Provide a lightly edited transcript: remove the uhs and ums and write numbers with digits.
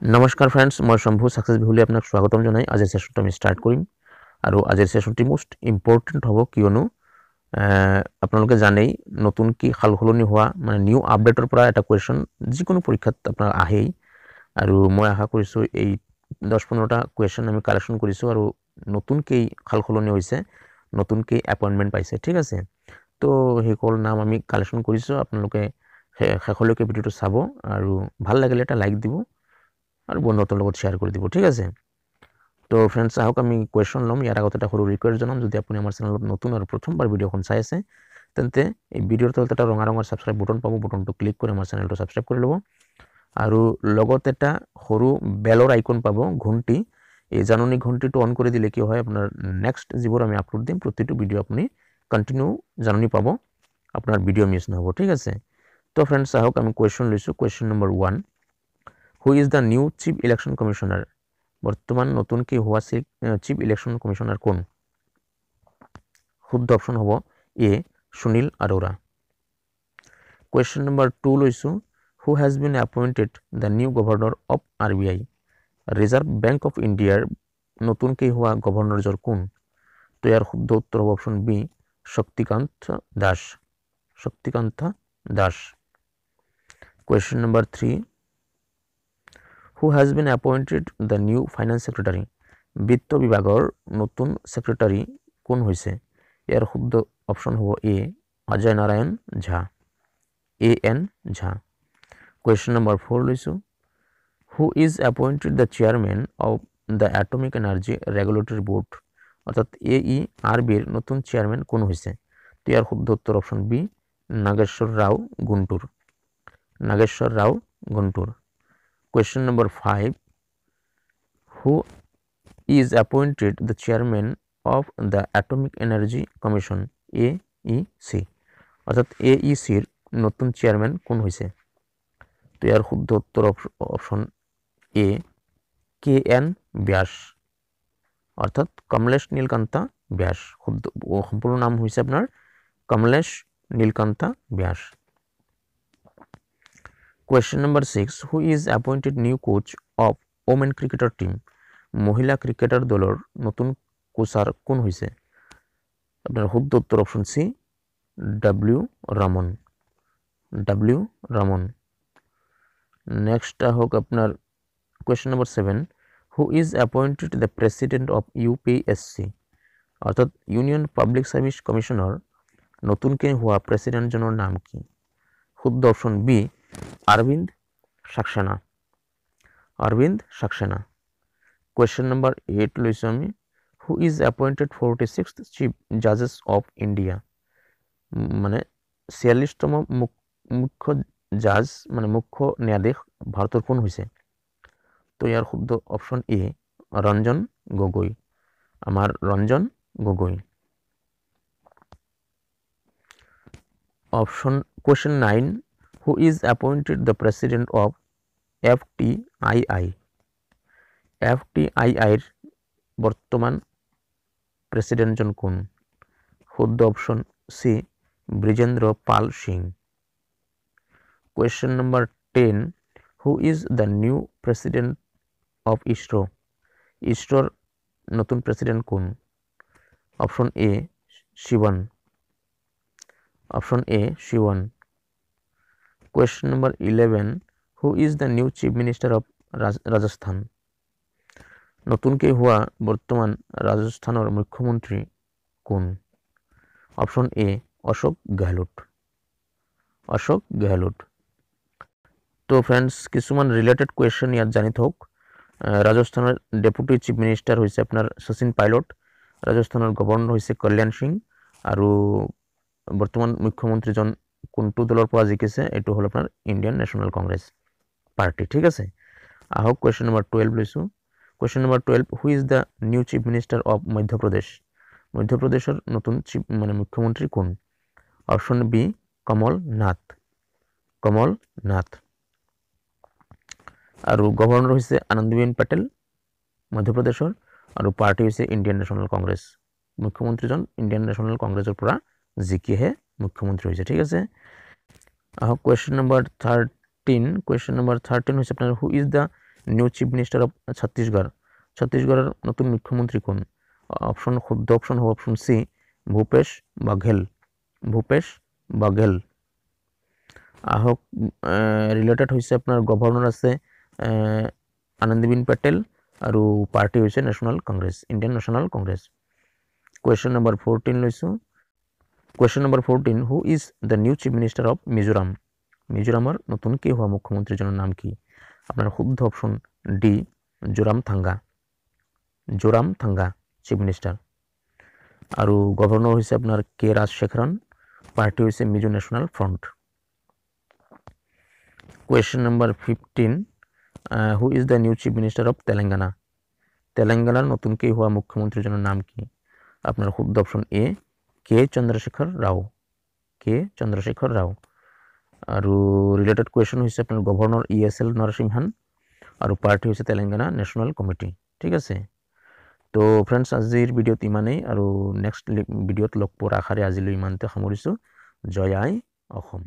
নমস্কাৰ ফ্ৰেণ্ডছ, মই শম্ভু সাকসেছ বিহুলে আপোনাক স্বাগতম জনাই আজিৰ সেশনটো আমি স্টাৰ্ট কৰিম আৰু আজিৰ সেশনটি মোস্ট ইম্পৰ্টেন্ট হ'ব কিয়নো আপোনালোকে জানেই নতুন কি খালখলনি হোৱা মানে নিউ আপডেটৰ পৰা এটা কোৱেশ্চন যিকোনো পৰীক্ষাত আপোনাৰ আহেই আৰু মই আশা কৰিছো এই 10-15টা কোৱেশ্চন আমি কালেকশন কৰিছো আৰু নতুন কি খালখলনি হৈছে নতুন কি এপইন্টমেন্ট পাইছে ঠিক আছে তো হেকল নাম আমি কালেকশন কৰিছো আপোনালোকে শেষলৈকে ভিডিওটো চাব আৰু ভাল লাগিলে এটা লাইক দিব আৰু বন্ধুতৰ লগত শেয়াৰ কৰি দিব ঠিক আছে তো फ्रेंड्स আহক আমি কোৱেশ্চন লম ইয়াৰ আগতে এটা সৰু ৰিকুৱেষ্ট জনাম যদি আপুনি আমাৰ চেনেলত নতুন আৰু প্ৰথমবাৰ ভিডিওখন চাই আছে তেন্তে এই ভিডিওৰ তলত এটা ৰঙা ৰঙৰ সাবস্ক্ৰাইব বাটন পাব বাটনটো ক্লিক কৰি আমাৰ চেনেলটো সাবস্ক্ৰাইব কৰি ল'ব আৰু লগত এটা সৰু বেলৰ আইকন পাব ঘণ্টি এই জাননী ঘণ্টিটো অন কৰি দিলে কি হয় আপোনাৰ নেক্সট যিবোৰ আমি আপলোড দিম প্ৰতিটো ভিডিও আপুনি কন্টিনিউ জাননী পাব আপোনাৰ ভিডিও মিছ নহব ঠিক আছে তো फ्रेंड्स আহক আমি কোৱেশ্চন লৈছো question number 1 Who is the new Chief Election Commissioner? বর্তমান নতুন কি হওয়া চিফ ইলেকশন কমিশনার কোন শুদ্ধ অপশন হ'ব এ সুনীল আরোরা কোয়েশ্চন নম্বৰ 2 লৈছো Who has been appointed the new governor of RBI reserve bank of ইন্ডিয়াৰ নতুন কি হওয়া গভৰ্নৰ জৰ কোন তো ইয়াৰ শুদ্ধ উত্তৰ হ'ব option B Shaktikanta Das question number 3 Who has been appointed the new finance secretary? বিত্ত বিভাগৰ নতুন সেক্ৰেটাৰী কোন হৈছে ইয়াৰ শুদ্ধ অপশন হ'ব এ অজয় নাৰায়ণ ঝা এন ঝা কোয়েশ্চন নম্বৰ 4 লৈছো Who is appointed the chairman of the Atomic Energy Regulatory Board অর্থাৎ AERB এর নতুন চেয়ারম্যান কোন হৈছে তো ইয়াৰ শুদ্ধ উত্তৰ option B Nageswara Rao Guntur Question number 5 Who is appointed the chairman of the Atomic Energy Commission AEC অর্থাৎ AEC এর নতুন চেয়ারম্যান কোন হইছে তো ইয়ার শুদ্ধ উত্তর অপশন এ KN ব্যাস অর্থাৎ কমলেশ নীলকান্তা ব্যাস সম্পূর্ণ নাম হইছে আপনার কমলেশ নীলকান্তা ব্যাস Question number 6 Who is appointed new coach of women cricketer team মহিলা ক্রিকেটার দলৰ নতুন কোচাৰ কোন হৈছে আপোনাৰ শুদ্ধ উত্তৰ option C W Raman next হোক আপনার question number 7 Who is appointed the president of UPSC অর্থাৎ ইউনিয়ন পাবলিক সার্ভিস কমিশনার নতুন কে হওয়া প্রেসিডেন্ট জনৰ নাম কি শুদ্ধ option B Arvind Saxena Question number 8 লৈছো আমি Who is appointed 46th Chief Judges of India মানে 46তম মুখ্য জাজ মানে মুখ্য ন্যায়াধীশ ভাৰতৰ কোন হৈছে তো ইয়াৰ শুদ্ধ অপশন এ ৰঞ্জন গগৈ আমাৰ Ranjan Gogoi option Question 9 Who is appointed the president of FTII FTIIৰ বৰ্তমান প্ৰেসিডেন্ট জন কোন শুদ্ধ option C ব্রিজেন্দ্র Pal Singh Question number 10 Who is the new president of ISRO ISROর নতুন প্রেসিডেন্ট কোন option A Shivan Question number 11 Who is the new chief minister of Rajasthan নতুন কে হওয়া বর্তমান রাজস্থানের মুখ্যমন্ত্রী কোন অপশন এ অশোক গেহলোট তো फ्रेंड्स কিছুমান রিলেটেড কোয়েশ্চন ইয়াত জানি থক রাজস্থানের ডেপুটি চিফ মিনিস্টার হইছে আপনার সচিন পাইলট রাজস্থানের গভর্নর হইছে কল্যাণ সিং আৰু বৰ্তমান মুখ্যমন্ত্ৰী জন কোনটো দলৰ পৰা জিকিছে এটো হল আপনার ইন্ডিয়ান ন্যাশনাল কংগ্রেস পার্টি ঠিক আছে আহক কোয়েশ্চন নাম্বার 12 লৈছো Question number 12 Who is the new chief minister of Madhya Pradesh Madhya Pradeshৰ নতুন চিফ মানে মুখ্যমন্ত্ৰী কোন অপশন বি কমল নাথ আৰু গভৰ্নৰ হইছে আনন্দবেন প্যাটেল মধ্য প্ৰদেশৰ আৰু পাৰ্টি হইছে ইন্ডিয়ান ন্যাশনাল কংগ্ৰেস মুখ্যমন্ত্ৰী জন ইন্ডিয়ান ন্যাশনাল কংগ্ৰেসৰ পৰা জিকিহে মুখ্যমন্ত্রী হইছে ঠিক আছে আহক কোয়েশ্চন নাম্বার 13 হইছে আপনার Who is the new chief minister of Chhattisgarh ছত্তিশগড়ের নতুন মুখ্যমন্ত্রী কোন অপশন শুদ্ধ অপশন হ'ব অপশন সি ভূপেশ বাঘেল ভূপেশ বাঘেল আহক ৰিলেটেড হৈছে আপোনাৰ গভৰ্ণৰ আছে আনন্দীবেন পেটেল আৰু পাৰ্টি হৈছে national Congress Indian national Congress question number 14 লৈছোঁ question number 14 who is the new chief minister of Mizoram মিজোৰামৰ নতুনকৈ হোৱা মুখ্যমন্ত্ৰীজনৰ নাম কি আপোনাৰ শুদ্ধ option D Zoram Thanga chief minister আৰু গভৰ্ণৰ হৈছে আপোনাৰ কে ৰাজশেখৰন পাৰ্টি হৈছে Mizo national front question number 15 who is the new chief minister of Telangana তেলেংগানাৰ নতুনকৈ হোৱা মুখ্যমন্ত্ৰীজনৰ নাম কি আপোনাৰ শুদ্ধ অপশ্যন এ কে চন্দ্ৰশেখৰ ৰাও আৰু ৰিলেটেড কুৱেশ্যন হৈছে আপোনাৰ গভৰ্ণৰ ESL নৰসিংহান আৰু পাৰ্টি হৈছে তেলেংগানা নেশ্যনেল কমিটি ঠিক আছে তো ফ্ৰেণ্ডছ আজিৰ ভিডিঅ'ত ইমানেই আৰু নেক্সট ভিডিঅ'ত লগ পোৱাৰ আশাৰে আজিলৈ ইমানতে সামৰিছোঁ জয় আই অসম